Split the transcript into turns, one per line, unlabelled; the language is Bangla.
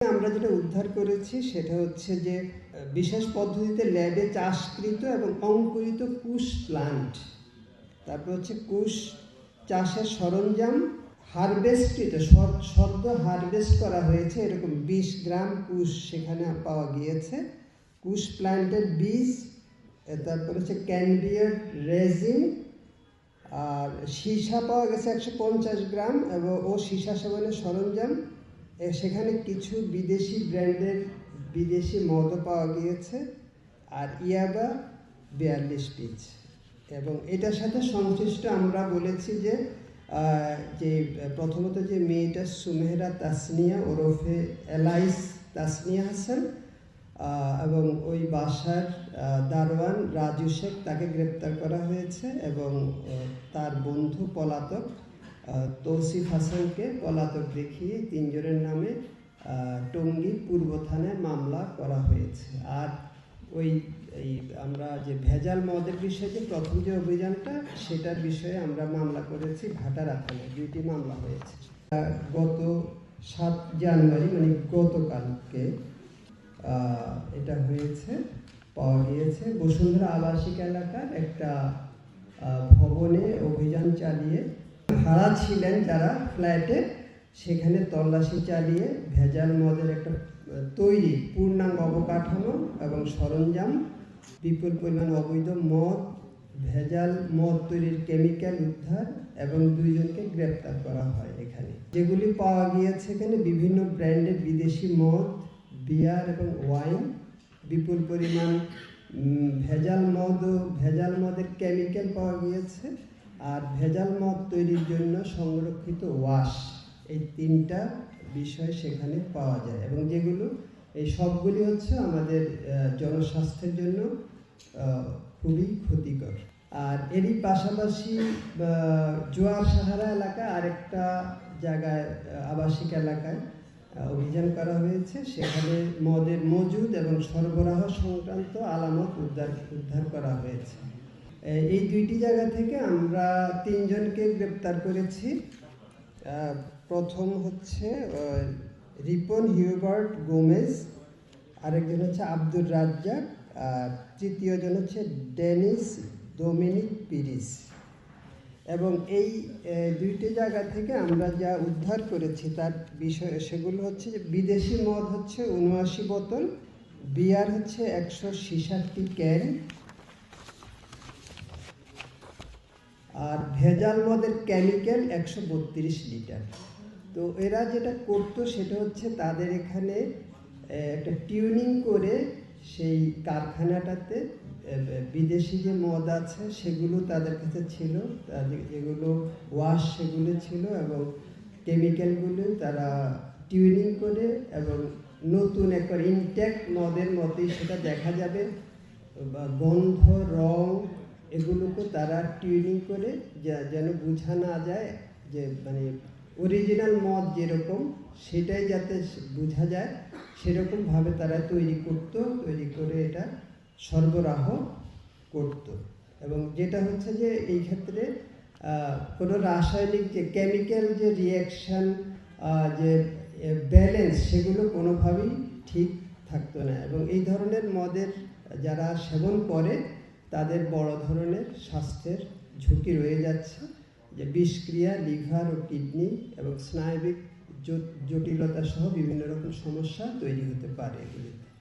আমরা যেটা উদ্ধার করেছি সেটা হচ্ছে যে বিশেষ পদ্ধতিতে ল্যাবে চাষকৃত এবং অঙ্কুরিত কুশ প্লান্ট, তারপর হচ্ছে কুশ চাষের সরঞ্জাম হারভেস্টকৃত, সদ্য হারভেস্ট করা হয়েছে এরকম 20 গ্রাম কুশ সেখানে পাওয়া গিয়েছে। কুশ প্লান্টের বীজ, তারপর হচ্ছে ক্যানবিয়ার রেজিন, আর সীসা পাওয়া গেছে 150 গ্রাম এবং সীসা সেবনের সরঞ্জাম। সেখানে কিছু বিদেশি ব্র্যান্ডের বিদেশি মদও পাওয়া গিয়েছে, আর ইয়াবা 42 পিস। এবং এটার সাথে সংশ্লিষ্ট আমরা বলেছি যে প্রথমত যে মেয়েটা সুমেহরা তাসনিয়া ওরফে এলাইস তাসনিয়া হাসান, এবং ওই বাসার দারোয়ান রাজু শেখ, তাকে গ্রেপ্তার করা হয়েছে এবং তার বন্ধু পলাতক তৌসিফ হাসানকে পলাতক দেখিয়ে 3 জনের নামে টঙ্গী পূর্ব থানায় মামলা করা হয়েছে। আর আমরা যে ভেজাল মদের বিষয়ে যে প্রথম যে অভিযানটা, সেটার বিষয়ে আমরা মামলা করেছি ভাটারা থানায়, 2টি মামলা হয়েছে। গত 7 জানুয়ারি মানে গতকালকে এটা হয়েছে, পাওয়া গিয়েছে বসুন্ধরা আবাসিক এলাকার একটা ভবনে অভিযান চালিয়ে ভাড়া ছিলেন যারা ফ্ল্যাটে, সেখানে তল্লাশি চালিয়ে ভেজাল মদের একটা তৈরি পূর্ণাঙ্গ অবকাঠামো এবং সরঞ্জাম, বিপুল পরিমাণ অবৈধ মদ, ভেজাল মদ তৈরির কেমিক্যাল উদ্ধার এবং 2 জনকে গ্রেপ্তার করা হয়। এখানে যেগুলি পাওয়া গিয়েছে, এখানে বিভিন্ন ব্র্যান্ডের বিদেশি মদ, বিয়ার এবং ওয়াইন, বিপুল পরিমাণ ভেজাল মদের কেমিক্যাল পাওয়া গিয়েছে, আর ভেজাল মদ তৈরির জন্য সংরক্ষিত ওয়াশ, এই 3টা বিষয় সেখানে পাওয়া যায়। এবং যেগুলো এই সবগুলি হচ্ছে আমাদের জনস্বাস্থ্যের জন্য খুবই ক্ষতিকর। আর এরই পাশাপাশি জোয়ার সাহারা এলাকায় আরেকটা জায়গায় আবাসিক এলাকায় অভিযান করা হয়েছে, সেখানে মদের মজুদ এবং সরবরাহ সংক্রান্ত আলামত উদ্ধার করা হয়েছে। এই 2টি জায়গা থেকে আমরা 3 জনকে গ্রেপ্তার করেছি। প্রথম হচ্ছে রিপন হিউবার্ট গোমেজ, আরেকজন হচ্ছে আব্দুর রাজ্জাক, আর তৃতীয় জন হচ্ছে ডেনিস ডোমিনিক পিরিস। এবং এই 2টি জায়গা থেকে আমরা যা উদ্ধার করেছি তার বিষয় সেগুলো হচ্ছে যে বিদেশি মদ হচ্ছে 79 বোতল, বিয়ার হচ্ছে 166টি ক্যান, আর ভেজাল মদের কেমিক্যাল 132 লিটার। তো এরা যেটা করতো সেটা হচ্ছে তাদের এখানে একটা টিউনিং করে সেই কারখানাটাতে বিদেশি যে মদ আছে সেগুলো তাদের কাছে ছিল, যেগুলো ওয়াশ সেগুলো ছিল, এবং কেমিক্যালগুলো তারা টিউনিং করে এবং নতুন একটা ইনটেক মদের মতোই সেটা দেখা যাবে, বা গন্ধ, রং, এগুলোকে তারা টিউনিং করে যেন বোঝা না যায় যে মানে অরিজিনাল মদ যেরকম সেটাই যাতে বোঝা যায়, সেরকমভাবে তারা তৈরি করে এটা সরবরাহ করত। এবং যেটা হচ্ছে যে এই ক্ষেত্রে কোনো রাসায়নিক যে কেমিক্যাল যে রিয়াকশান, যে ব্যালেন্স, সেগুলো কোনোভাবেই ঠিক থাকতো না। এবং এই ধরনের মদের যারা সেবন করে তাদের বড় ধরনের স্বাস্থ্যের ঝুঁকি রয়ে যাচ্ছে, যে বিষক্রিয়া, লিভার ও কিডনি এবং স্নায়বিক জটিলতা সহ বিভিন্ন রকম সমস্যা তৈরি হতে পারে এগুলিতে।